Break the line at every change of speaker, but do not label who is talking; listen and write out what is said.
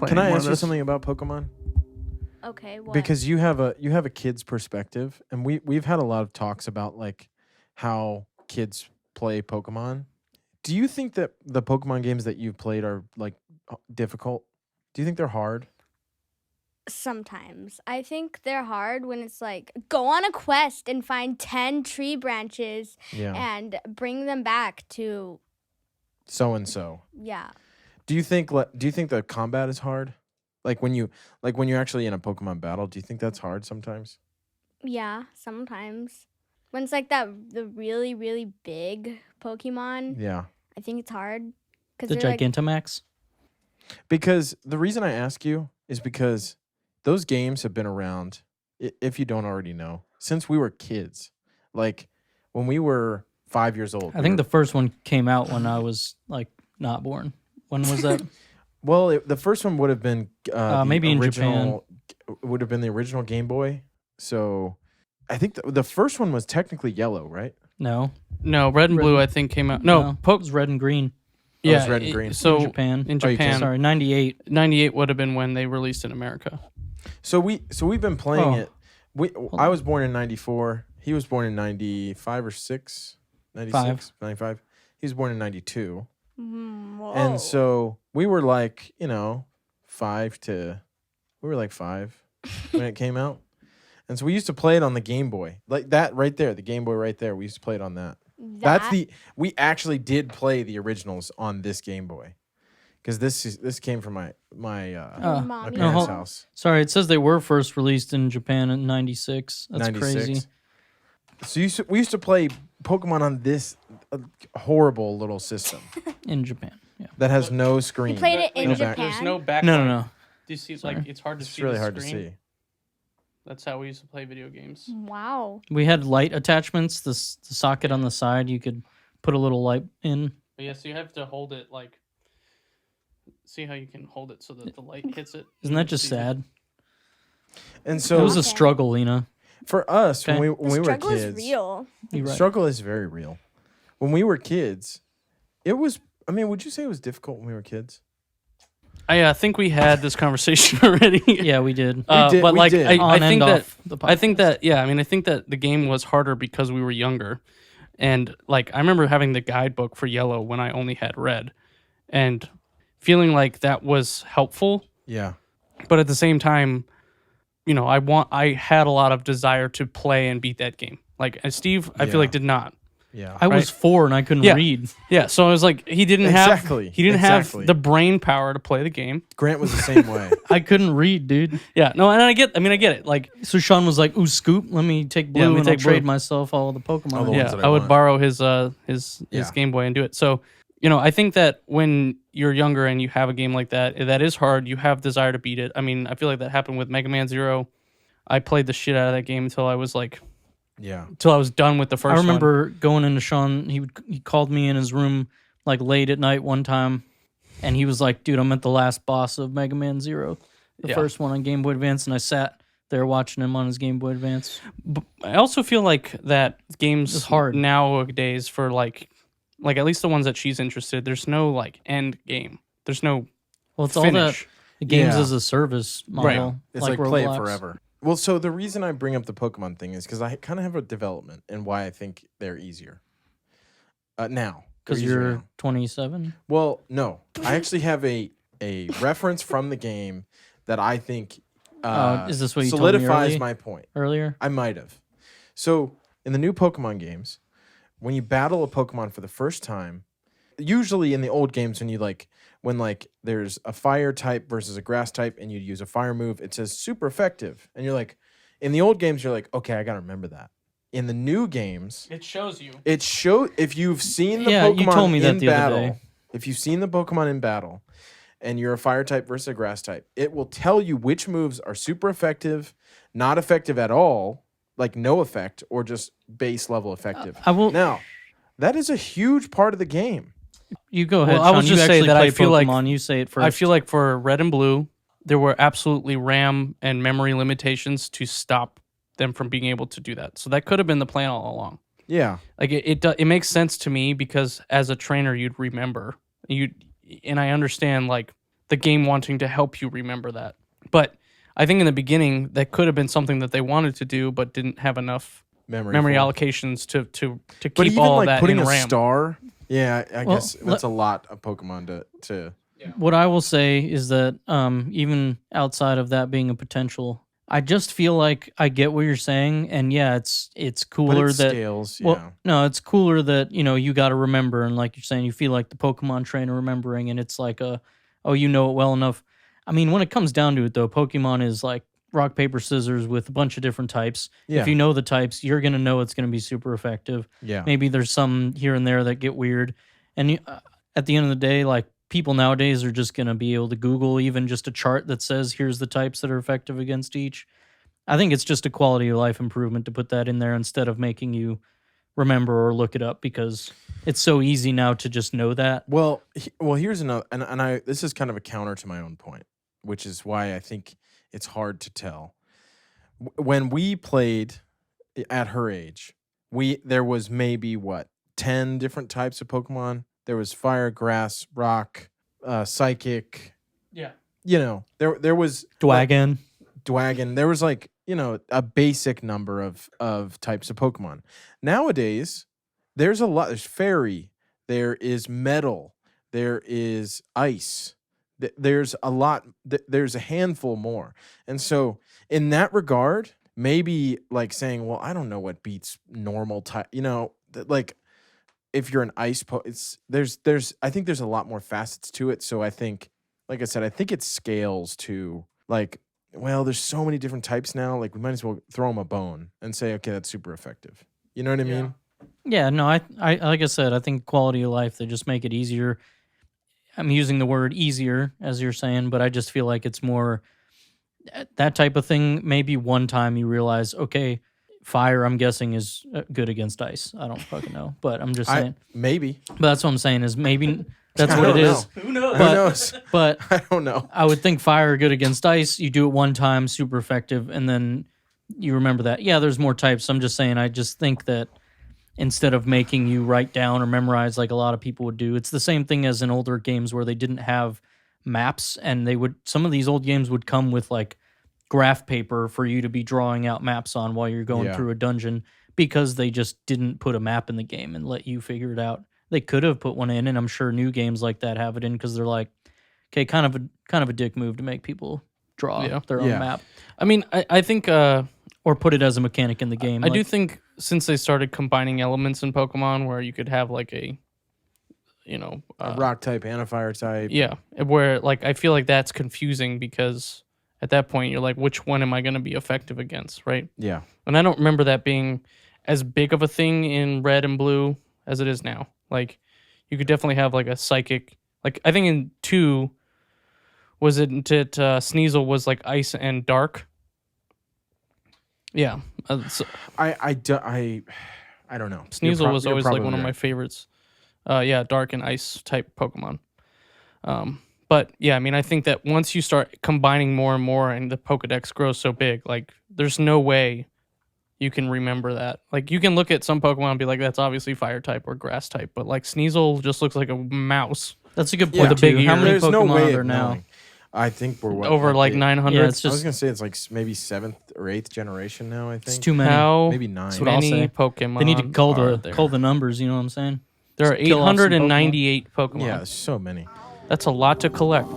Can I ask you something about Pokemon?
Okay, what?
Because you have a kid's perspective, and we've had a lot of talks about like how kids play Pokemon. Do you think that the Pokemon games that you've played are like difficult? Do you think they're hard?
Sometimes. I think they're hard when it's like, go on a quest and find 10 tree branches
Yeah.
and bring them back to,
So and so.
yeah.
Do you think the combat is hard? When you're actually in a Pokemon battle, do you think that's hard sometimes?
Yeah, sometimes. When it's like the really, really big Pokemon,
Yeah.
I think it's hard.
The Gigantamax?
Because the reason I ask you is because those games have been around, if you don't already know, since we were kids. Like when we were 5 years old.
I think the first one came out when I was like not born. When was that?
Well, the first one would have been
maybe in Japan.
Would have been the original Game Boy. So I think the first one was technically yellow, right?
No.
No, red and blue I think came out. No,
it was red and green.
Yeah, it was red and green.
So
in Japan.
In Japan,
sorry, 98.
98 would have been when they released in America.
So we've been playing it. I was born in 94. He was born in 95 or 6. 96, 95. He was born in 92.
Whoa.
And so we were like, 5 when it came out. And so we used to play it on the Game Boy. Like that right there, the Game Boy right there. We used to play it on that. We actually did play the originals on this Game Boy. Because this came from my parents' house.
Sorry, it says they were first released in Japan in 96. That's
96.
crazy.
So we used to play Pokemon on this horrible little system.
In Japan, yeah.
That has no screen.
You played it in Japan?
There's no backlight.
No.
Do you see?
Sorry.
Like it's hard to
It's
see.
really
the
hard to
screen.
see.
That's how we used to play video games.
Wow.
We had light attachments. The socket on the side, you could put a little light in.
But yeah, so you have to hold it like. See how you can hold it so that the light hits it.
Isn't that just sad?
And so
It was a struggle, Lena.
for us when we were
Struggle
kids.
is real.
You're right.
Struggle is very real. When we were kids, it was. I mean, would you say it was difficult when we were kids?
I think we had this conversation already.
Yeah, we did.
We
but like
did.
I
On
think
and
that
off the
I think
podcast.
that yeah, I mean I think that the game was harder because we were younger. And like I remember having the guidebook for yellow when I only had red and feeling like that was helpful,
Yeah.
but at the same time, I had a lot of desire to play and beat that game. Like Steve, I feel
Yeah.
like did not.
Yeah.
I was 4 and I couldn't
Yeah.
read.
Yeah, so I was like he didn't
Exactly.
have the brain power to play the game.
Grant was the same way.
I couldn't read, dude.
Yeah, no, and I get it. Like
So Sean was like, "Ooh, Scoop, let me take blue
let me
and
take
I'll trade
blue."
myself all the Pokemon."
All the
yeah,
ones that I
I would
want.
borrow his
Yeah.
Game Boy and do it. So, I think that when you're younger and you have a game like that, that is hard. You have desire to beat it. I mean, I feel like that happened with Mega Man Zero. I played the shit out of that game until I was done with the first
I
one.
remember going into Sean. He called me in his room like late at night one time, and he was like, "Dude, I'm at the last boss of Mega Man Zero, the
Yeah.
first one on Game Boy Advance," and I sat there watching him on his Game Boy Advance.
But I also feel like that games
It's hard.
nowadays for like at least the ones that she's interested. There's no like end game. There's no
Well, it's all
finish.
the games
Yeah.
as a service
Right.
model.
It's like play it
Roblox.
forever. Well, so the reason I bring up the Pokemon thing is because I kind of have a development and why I think they're easier. Now.
Because
They're easier
you're
now.
27.
Well, no. I actually have a reference from the game that I think
Is this what you told me
solidifies
early?
my point.
Earlier,
I might have. So in the new Pokemon games, when you battle a Pokemon for the first time, usually in the old games when there's a fire type versus a grass type and you use a fire move, it says super effective. And you're like, in the old games, you're like, okay, I gotta remember that. In the new games,
It shows you.
if you've seen the
Yeah, you
Pokemon
told me that
in
the other
battle,
day.
if you've seen the Pokemon in battle and you're a fire type versus a grass type, it will tell you which moves are super effective, not effective at all, like no effect, or just base level effective.
I will.
Now, that is a huge part of the game.
You go ahead.
Well, I will
Sean.
just
you
say
actually
that I
play
feel like-
Pokemon. You say it first.
I feel like for Red and Blue, there were absolutely RAM and memory limitations to stop them from being able to do that. So that could have been the plan all along.
Yeah.
Like it makes sense to me because as a trainer, you'd remember. and I understand like the game wanting to help you remember that. But I think in the beginning that could have been something that they wanted to do, but didn't have enough memory
for it.
allocations to
But
keep
even
all
like
that
putting
in
a
RAM.
star, yeah, I
Well,
guess that's a lot of Pokemon to.
What I will say is that even outside of that being a potential, I just feel like I get what you're saying, and yeah, it's
But
cooler
it
that
scales, yeah.
well, no, it's cooler that you got to remember, and like you're saying, you feel like the Pokemon trainer remembering, and it's like oh, you know it well enough. I mean, when it comes down to it, though, Pokemon is like rock paper scissors with a bunch of different types.
Yeah.
If you know the types, you're gonna know it's gonna be super effective.
Yeah.
Maybe there's some here and there that get weird, and at the end of the day, like people nowadays are just gonna be able to Google even just a chart that says here's the types that are effective against each. I think it's just a quality of life improvement to put that in there instead of making you remember or look it up because it's so easy now to just know that.
Well, here's another, and I this is kind of a counter to my own point, which is why I think it's hard to tell. When we played at her age, there was maybe 10 different types of Pokemon. There was fire, grass, rock, psychic.
Yeah.
There was
Dwagon.
Dwagon. There was a basic number of types of Pokemon. Nowadays, there's a lot. There's fairy. There is metal. There is ice. There's a lot. There's a handful more. And so, in that regard, maybe like saying, well, I don't know what beats normal type. Like if you're an ice there's I think there's a lot more facets to it. So I think, like I said, I think it scales to like, well, there's so many different types now. Like we might as well throw them a bone and say, okay, that's super effective. You know what I mean?
Yeah, no, I like I said, I think quality of life, they just make it easier. I'm using the word easier as you're saying, but I just feel like it's more that type of thing. Maybe one time you realize, okay, fire, I'm guessing, is good against ice. I don't fucking know, but I'm just saying.
Maybe.
But that's what I'm saying is maybe that's
I
what it
don't
is.
know.
Who knows?
But-
Who knows?
But
I don't know.
I would think fire good against ice. You do it one time, super effective, and then you remember that. Yeah, there's more types. I'm just saying, I just think that instead of making you write down or memorize like a lot of people would do, it's the same thing as in older games where they didn't have maps, and some of these old games would come with like graph paper for you to be drawing out maps on while you're going
Yeah.
through a dungeon because they just didn't put a map in the game and let you figure it out. They could have put one in, and I'm sure new games like that have it in because they're like, okay, kind of a dick move to make people draw their own
Yeah.
map
I mean, I think
or put it as a mechanic in the game.
I do think since they started combining elements in Pokemon where you could have like a
Rock type and a fire type.
yeah, where like I feel like that's confusing because at that point you're like, which one am I going to be effective against, right?
Yeah.
And I don't remember that being as big of a thing in Red and Blue as it is now. Like you could definitely have like a psychic, like I think in 2 was it Sneasel was like ice and dark. Yeah, so
I don't know.
Sneasel was
You're
always like
probably
one of my
right.
favorites. Yeah, dark and ice type Pokemon. But yeah, I mean, I think that once you start combining more and more and the Pokedex grows so big, like there's no way you can remember that. Like you can look at some Pokemon and be like, that's obviously fire type or grass type, but like Sneasel just looks like a mouse.
that's a good
Yeah.
point.
With a big
too. How
ear.
many
There's
Pokemon
no way
are there
of
now?
knowing. I think we're
Over like
the-
900.
Yeah, it's
I was
just
gonna say it's like maybe 7th or 8th generation now. I
it's
think
too many.
How
maybe 9.
what I'll
many
say.
Pokemon
They need to cull
are there?
the numbers. You know what I'm saying?
There are
Just kill off some Pokemon.
898 Pokemon.
Yeah, there's so many.
That's a lot to collect.